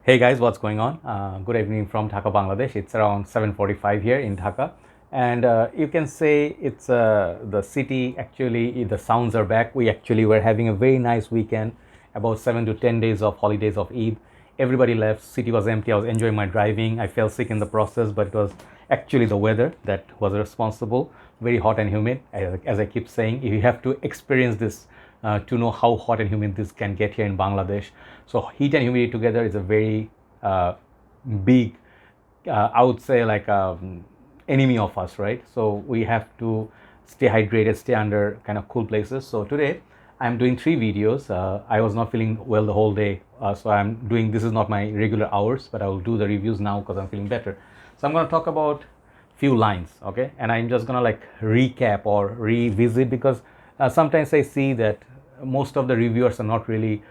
Hey guys, what's going on? Good evening from Dhaka, Bangladesh. It's around 7:45 here in Dhaka, and you can say it's the city. Actually, the sounds are back. We actually were having a very nice weekend, about 7 to 10 days of holidays of Eid. Everybody left. City was empty. I was enjoying my driving. I fell sick in the process, but it was actually the weather that was responsible. Very hot and humid. As I keep saying, you have to experience this to know how hot and humid this can get here in Bangladesh. So heat and humidity together is a very big, I would say, like enemy of us, right? So we have to stay hydrated, stay under kind of cool places. So today I'm doing 3 videos. I was not feeling well the whole day, so I'm doing, this is not my regular hours, but I will do the reviews now because I'm feeling better. So I'm going to talk about few lines, okay, and I'm just gonna like recap or revisit because sometimes I see that most of the reviewers are not really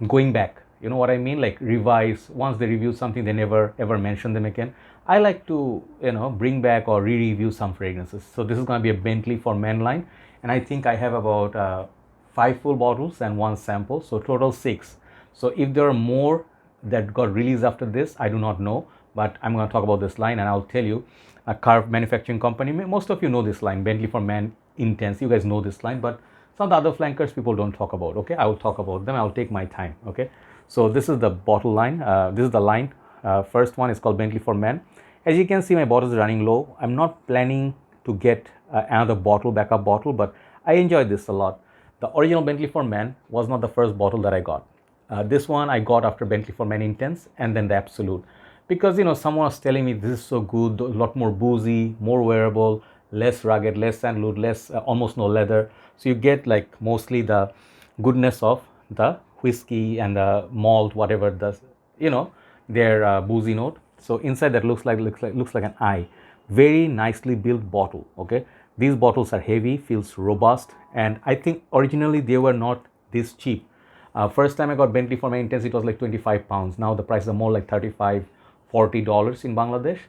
going back, you know what I mean, like revise. Once they review something, they never ever mention them again. I like to, you know, bring back or re-review some fragrances. So this is going to be a Bentley For Men line, and I think I have about 5 full bottles and 1 sample, so total 6. So if there are more that got released after this, I do not know, but I'm going to talk about this line and I'll tell you. A car manufacturing company, most of you know this line, Bentley For Men Intense. You guys know this line, but some of the other flankers people don't talk about. Okay, I will talk about them. I'll take my time. Okay, so this is the bottle line. This is the line. First one is called Bentley For Men. As you can see, my bottle is running low. I'm not planning to get another bottle, backup bottle, but I enjoyed this a lot. The original Bentley For Men was not the first bottle that I got. This one I got after Bentley For Men Intense and then the Absolute, because you know someone was telling me this is so good, a lot more boozy, more wearable, less rugged, less sandalwood, less almost no leather. So you get like mostly the goodness of the whiskey and the malt, whatever the, you know, their boozy note. So inside that looks like an eye. Very nicely built bottle. Okay, these bottles are heavy, feels robust, and I think originally they were not this cheap. First time I got Bentley For Men Intense, it was like 25 pounds. Now the prices are more like 35, $40 in Bangladesh,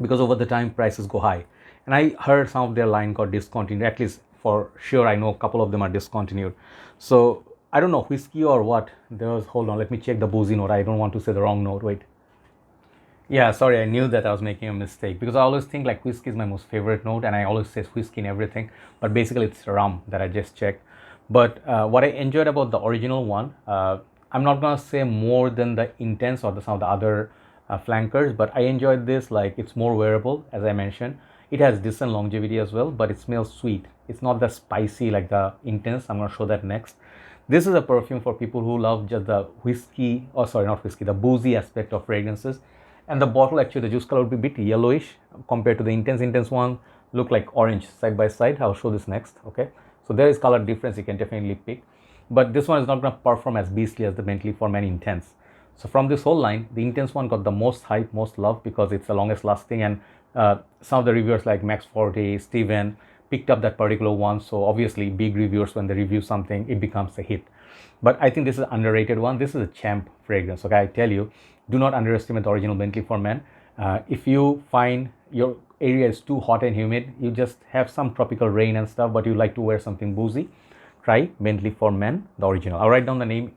because over the time prices go high. And I heard some of their line got discontinued. At least for sure, I know a couple of them are discontinued. So I don't know, whiskey or what. There was, hold on, let me check the boozy note. I don't want to say the wrong note. Wait. Yeah, sorry, I knew that I was making a mistake because I always think like whiskey is my most favorite note and I always say whiskey in everything, but basically it's rum that I just checked. But what I enjoyed about the original one, I'm not gonna say more than the Intense or some of the other flankers, but I enjoyed this. Like it's more wearable, as I mentioned. It has decent longevity as well, but it smells sweet. It's not that spicy like the Intense. I'm gonna show that next. This is a perfume for people who love just the whiskey, or sorry, not whiskey, the boozy aspect of fragrances. And the bottle, actually the juice color would be a bit yellowish compared to the Intense one, look like orange side by side. I'll show this next. Okay, so there is color difference, you can definitely pick, but this one is not going to perform as beastly as the Bentley For Men Intense. So from this whole line, the Intense one got the most hype, most love, because it's the longest lasting, and some of the reviewers like Max Forte, Steven picked up that particular one. So obviously big reviewers, when they review something, it becomes a hit. But I think this is an underrated one. This is a champ fragrance. Okay, I tell you, do not underestimate the original Bentley For Men. If you find your area is too hot and humid, you just have some tropical rain and stuff, but you like to wear something boozy, try Bentley For Men, the original. I'll write down the name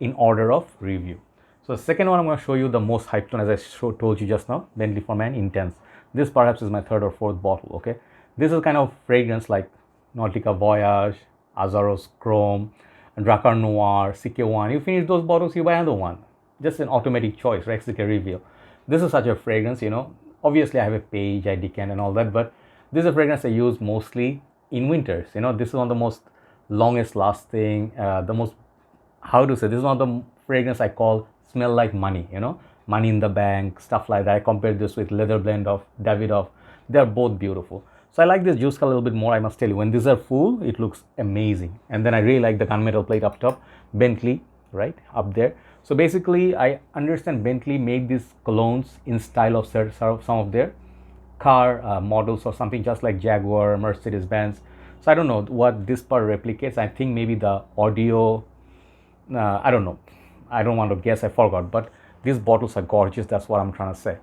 in order of review. So the second one, I'm going to show you the most hyped one, as I told you just now, Bentley For Men Intense. This perhaps is my third or fourth bottle. Okay, this is kind of fragrance like Nautica Voyage, Azaros Chrome, Drakkar Noir, CK1. You finish those bottles, you buy another one. Just an automatic choice, right? CK Reveal. This is such a fragrance, you know. Obviously, I have a page, I decant and all that, but this is a fragrance I use mostly in winters. You know, this is one of the most longest lasting, the most, how to say, this is one of the fragrance I call smell like money, you know, money in the bank, stuff like that. I compared this with Leather Blend of Davidoff. They're both beautiful. So I like this juice color a little bit more, I must tell you. When these are full, it looks amazing. And then I really like the gunmetal plate up top, Bentley, right, up there. So basically, I understand Bentley made these colognes in style of some of their car models or something, just like Jaguar, Mercedes-Benz. So I don't know what this part replicates. I think maybe the audio, I don't know. I don't want to guess, I forgot. But these bottles are gorgeous, that's what I'm trying to say.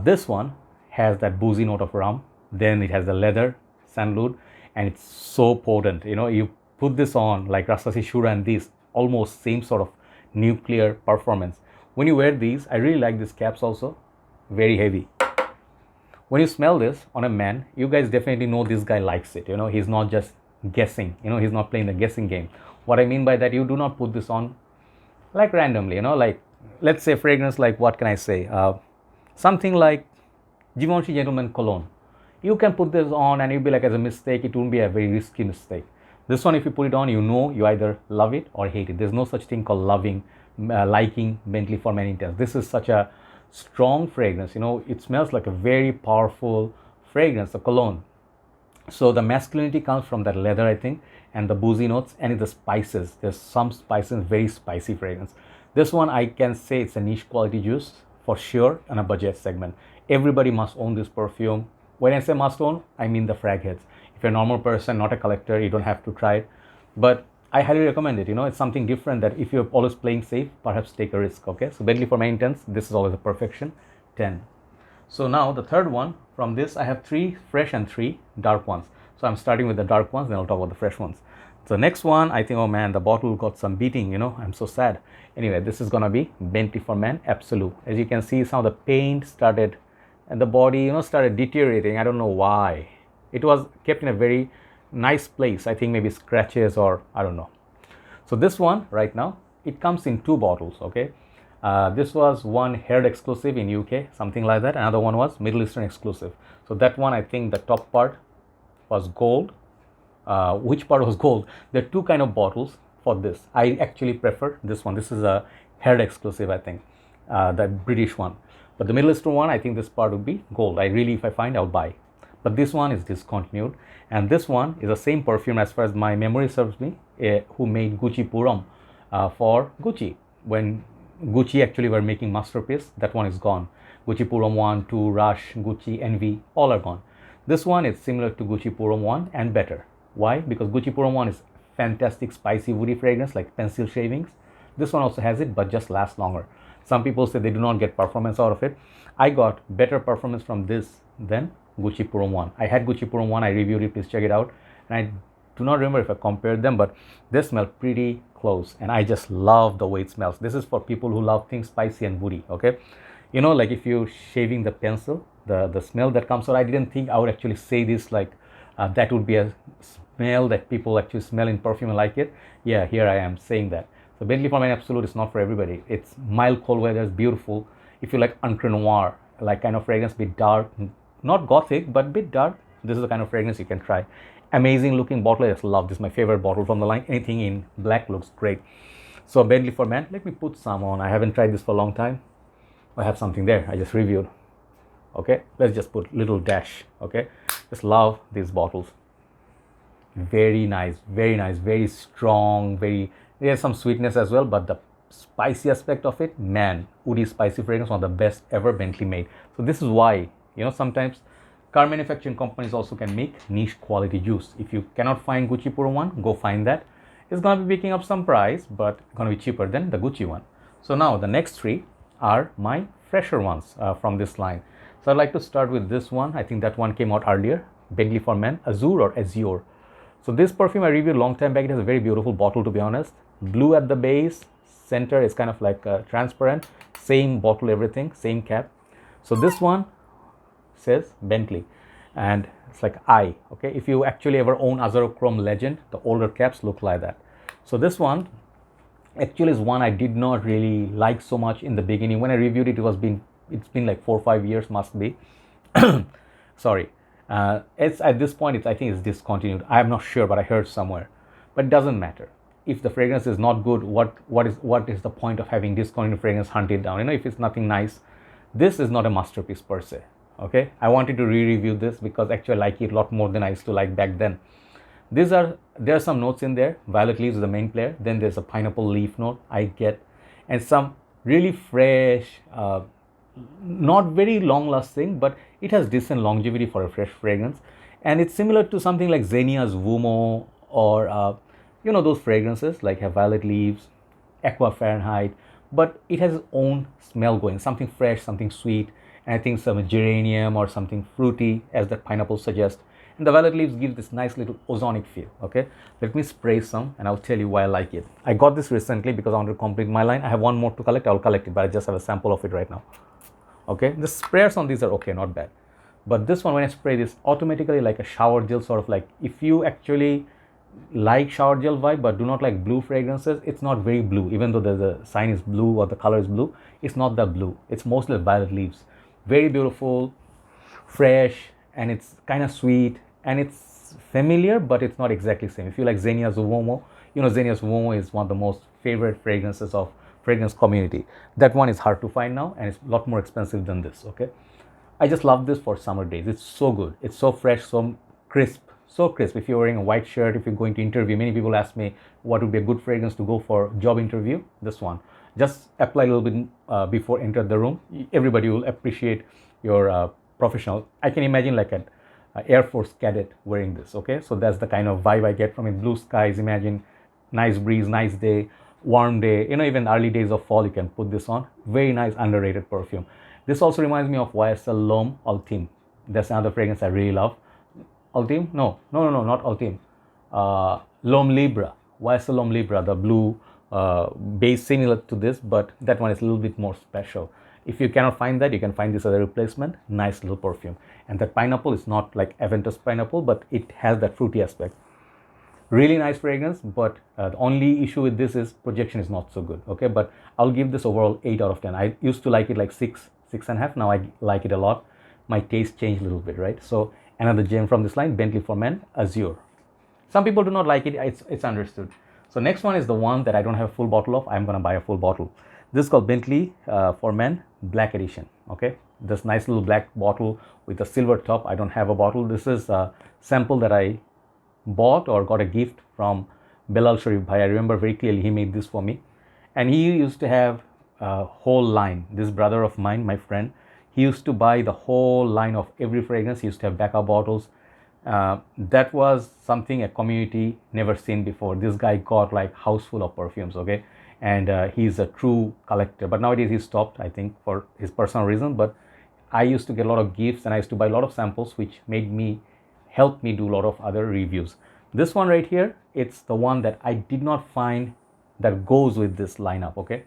This one has that boozy note of rum. Then it has the leather, sandalwood, and it's so potent. You know, you put this on like Rastasi Shura and these, almost same sort of nuclear performance. When you wear these, I really like these caps also, very heavy. When you smell this on a man, you guys definitely know this guy likes it. He's not just guessing, he's not playing the guessing game. What I mean by that, you do not put this on like randomly, like let's say fragrance, like what can I say, something like Givenchy Gentleman Cologne. You can put this on and you'll be like, as a mistake, it won't be a very risky mistake. This one, if you put it on, you either love it or hate it. There's no such thing called liking Bentley For Men Intense. This is such a strong fragrance. It smells like a very powerful fragrance, a cologne. So the masculinity comes from that leather, I think, and the boozy notes, and the spices. There's some spices, very spicy fragrance. This one, I can say it's a niche quality juice for sure in a budget segment. Everybody must own this perfume. When I say must own, I mean the frag heads. If you're a normal person, not a collector, you don't have to try it. But I highly recommend it. It's something different that if you're always playing safe, perhaps take a risk. Okay, so Bentley For Men Intense, this is always a perfection, 10. So now the third one, from this I have 3 fresh and 3 dark ones. So I'm starting with the dark ones, then I'll talk about the fresh ones. So next one, I think, oh man, the bottle got some beating, I'm so sad. Anyway, this is gonna be Bentley For Men Absolute. As you can see, some of the paint started and the body, started deteriorating. I don't know why. It was kept in a very nice place. I think maybe scratches or I don't know. So this one right now, it comes in 2 bottles, okay? This was one Heard exclusive in UK, something like that. Another one was Middle Eastern exclusive. So that one, I think the top part was gold. Which part was gold? There are 2 kind of bottles for this. I actually prefer this one. This is a Heard exclusive, I think, the British one. But the Middle Eastern one, I think this part would be gold. If I find, I'll buy. But this one is discontinued. And this one is the same perfume, as far as my memory serves me, who made Gucci Puram for Gucci. When Gucci actually were making masterpiece, that one is gone. Gucci Puram 1, 2, Rush, Gucci, Envy, all are gone. This one is similar to Gucci Puram 1 and better. Why? Because Gucci Puram 1 is fantastic spicy woody fragrance like pencil shavings. This one also has it, but just lasts longer. Some people say they do not get performance out of it. I got better performance from this than Gucci Puram 1. I had Gucci Puram 1, I reviewed it, please check it out. And I do not remember if I compared them, but they smell pretty close. And I just love the way it smells. This is for people who love things spicy and woody, okay? Like if you're shaving the pencil, the smell that comes out, I didn't think I would actually say this, like that would be a smell that people actually smell in perfume and like it. Yeah, here I am saying that. So Bentley For Men Absolute is not for everybody. It's mild cold weather, it's beautiful. If you like Encre Noir, like kind of fragrance, bit dark, not gothic, but bit dark, this is the kind of fragrance you can try. Amazing looking bottle. I just love this. My favorite bottle from the line. Anything in black looks great. So Bentley For Men, let me put some on. I haven't tried this for a long time. I have something there I just reviewed. Okay, let's just put little dash. Okay, just love these bottles. Very nice, very strong, there's some sweetness as well, but the spicy aspect of it, man, woody spicy fragrance, one of the best ever Bentley made. So this is why, sometimes car manufacturing companies also can make niche quality juice. If you cannot find Gucci Puram 1, go find that. It's going to be picking up some price, but going to be cheaper than the Gucci one. So now the next 3 are my fresher ones from this line. So I'd like to start with this one. I think that one came out earlier, Bentley For Men Azure or Azure. So this perfume I reviewed a long time back. It has a very beautiful bottle, to be honest. Blue at the base, center is kind of like transparent. Same bottle, everything, same cap. So this one says Bentley, and it's like I. Okay, if you actually ever own Azure Chrome Legend, the older caps look like that. So this one actually is one I did not really like so much in the beginning. When I reviewed it, it's been like 4 or 5 years, must be. Sorry. It's at this point, I think it's discontinued. I am not sure, but I heard somewhere. But it doesn't matter. If the fragrance is not good, what is the point of having discontinued fragrance hunted down? If it's nothing nice, this is not a masterpiece per se. Okay, I wanted to re-review this because actually I like it a lot more than I used to like back then. There are some notes in there. Violet leaves is the main player. Then there's a pineapple leaf note I get, and some really fresh, not very long lasting, but it has decent longevity for a fresh fragrance. And it's similar to something like Xenia's Vumo or those fragrances like have violet leaves, aqua Fahrenheit, but it has its own smell going, something fresh, something sweet, and I think some geranium or something fruity, as that pineapple suggests. And the violet leaves give this nice little ozonic feel. Okay, let me spray some and I'll tell you why I like it. I got this recently because I want to complete my line. I have one more to collect. I'll collect it, but I just have a sample of it right now. Okay, the sprayers on these are okay, not bad. But this one, when I spray this, automatically like a shower gel, sort of like, if you actually like shower gel vibe but do not like blue fragrances, it's not very blue. Even though the sign is blue or the color is blue, it's not that blue. It's mostly violet leaves. Very beautiful, fresh, and it's kind of sweet, and it's familiar, but it's not exactly the same. If you like Zinnia's Uomo, you know Zinnia's Uomo is one of the most favorite fragrances of fragrance community. That one is hard to find now, and it's a lot more expensive than this. Okay, I just love this for summer days. It's so good. It's so fresh, so crisp, so crisp. If you're wearing a white shirt, if you're going to interview, many people ask me what would be a good fragrance to go for job interview. This one. Just apply a little bit before enter the room. Everybody will appreciate your professional. I can imagine like an Air Force cadet wearing this. Okay, so that's the kind of vibe I get from it. Blue skies. Imagine nice breeze, nice day, warm day. You know, even early days of fall, you can put this on. Very nice, underrated perfume. This also reminds me of YSL L'Homme Ultime. That's another fragrance I really love. Ultime? No, not Ultime. L'Homme Libre. YSL L'Homme Libre, the blue base similar to this, but that one is a little bit more special. If you cannot find that, you can find this as a replacement. Nice little perfume. And that pineapple is not like Aventus pineapple, but it has that fruity aspect. Really nice fragrance, but the only issue with this is projection is not so good. Okay, but I'll give this overall 8 out of 10. I used to like it like 6.5. Now I like it a lot. My taste changed a little bit, right? So another gem from this line, Bentley For Men Azure. Some people do not like it. It's understood. So next one is the one that I don't have a full bottle of. I'm gonna buy a full bottle. This is called Bentley For Men Black Edition. Okay, this nice little black bottle with a silver top. I don't have a bottle. This is a sample that I bought or got a gift from Belal Sharif Bhai. I remember very clearly he made this for me, and he used to have a whole line. This brother of mine, my friend, he used to buy the whole line of every fragrance. He used to have backup bottles. That was something a community never seen before. This guy got like house full of perfumes. Okay, and he's a true collector, but nowadays he stopped, I think, for his personal reason. But I used to get a lot of gifts, and I used to buy a lot of samples, which helped me do a lot of other reviews. This one right here, it's the one that I did not find that goes with this lineup. Okay,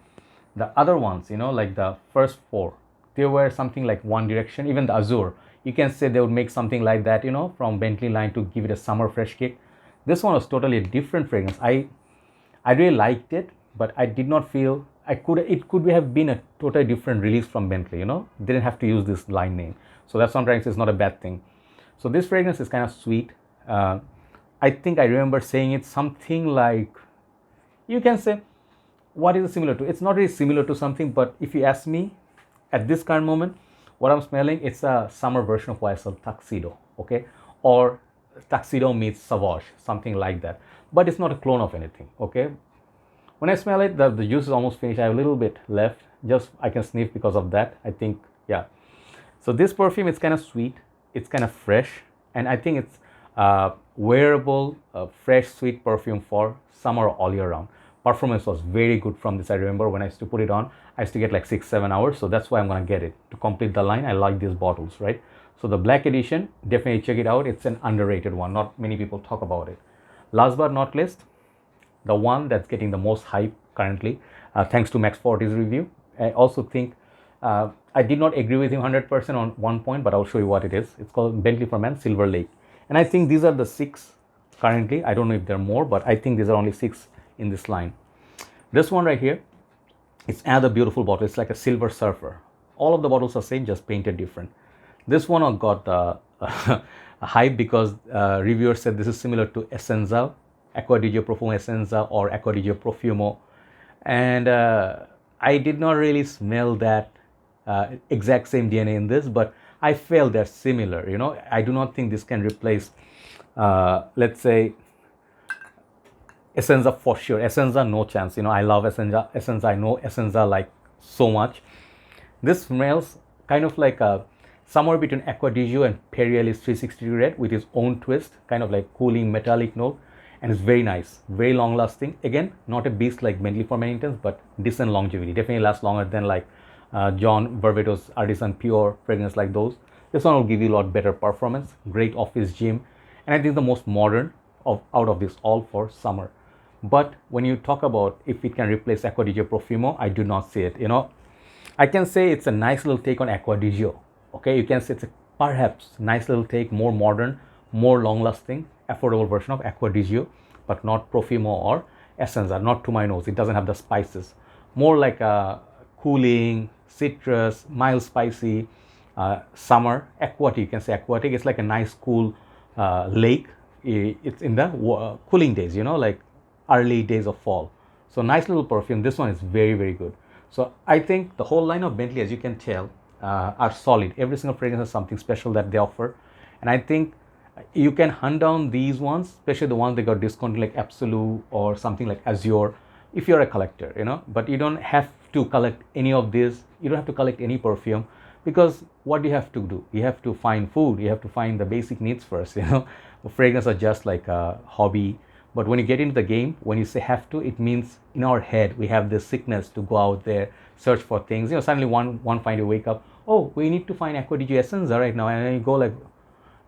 the other ones, you know, like the first 4, they were something like one direction. Even the Azure, you can say they would make something like that, you know, from Bentley line to give it a summer fresh kick. This one was totally a different fragrance. I really liked it, but I did not feel it could have been a totally different release from Bentley. You know, didn't have to use this line name. So that's sometimes it's not a bad thing. So this fragrance is kind of sweet. I think I remember saying it something like, you can say, what is it similar to? It's not really similar to something, but if you ask me at this current moment, what I'm smelling, it's a summer version of YSL Tuxedo, okay? Or Tuxedo meets Sauvage, something like that. But it's not a clone of anything, okay? When I smell it, the juice is almost finished. I have a little bit left. Just I can sniff because of that, I think, yeah. So this perfume is kind of sweet. It's kind of fresh, and I think it's wearable, fresh, sweet perfume for summer all year round. Performance was very good from this. I remember when I used to put it on, I used to get like 6-7 hours. So that's why I'm gonna get it to complete the line. I like these bottles, right? So the black edition, definitely check it out. It's an underrated one. Not many people talk about it. Last but not least, the one that's getting the most hype currently, thanks to Max Forti's review. I also think I did not agree with him 100% on one point, but I'll show you what it is. It's called Bentley For Men Silverlake. And I think these are the 6 currently. I don't know if there are more, but I think these are only 6 in this line. This one right here, it's another beautiful bottle. It's like a silver surfer. All of the bottles are same, just painted different. This one got a hype because reviewers said this is similar to Essenza, Acqua di Gio Profumo Essenza or Acqua di Gio Profumo. And I did not really smell that exact same DNA in this, but I felt they're similar. You know, I do not think this can replace, let's say, Essenza for sure. Essenza, no chance. You know, I love Essenza. I know Essenza like so much. This smells kind of like somewhere between Acqua di Gio and Perialis 360 Red with its own twist, kind of like cooling metallic note, and it's very nice, very long lasting. Again, not a beast like Bentley For Men Intense, but decent longevity. Definitely lasts longer than like John Verveto's Artisan Pure fragrance like those. This one will give you a lot better performance. Great office gym. and I think the most modern out of this all for summer. But when you talk about if it can replace Acqua di Gio Profumo, I do not see it. I can say it's a nice little take on Acqua di Gio. Okay, you can say it's a perhaps nice little take, more modern, more long-lasting, affordable version of Acqua di Gio, but not Profumo or Essenza. Not to my nose. It doesn't have the spices. More like a cooling, citrus, mild, spicy, summer aquatic. You can say aquatic. It's like a nice cool lake. It's in the cooling days, like early days of fall. So nice little perfume. This one is very, very good. So I think the whole line of Bentley, as you can tell, are solid. Every single fragrance has something special that they offer, and I think you can hunt down these ones, especially the ones that got discounted like Absolute or something like Azure, if you're a collector, but you don't have to collect any of this. You don't have to collect any perfume, because what do you have to do? You have to find food. You have to find the basic needs first. Fragrance are just like a hobby. But when you get into the game, when you say have to, it means in our head we have this sickness to go out there, search for things. Suddenly one find you wake up, oh, we need to find Acqua di Gio Essenza right now, and then you go like,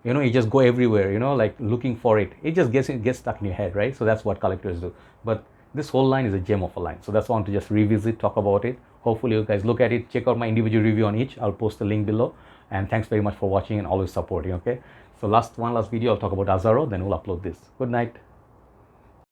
you just go everywhere, like looking for it. It just gets stuck in your head, right? So that's what collectors do. But this whole line is a gem of a line. So that's why I want to just revisit, talk about it. Hopefully you guys look at it, check out my individual review on each. I'll post the link below. And thanks very much for watching and always supporting, okay? So last video, I'll talk about Azaro, then we'll upload this. Good night.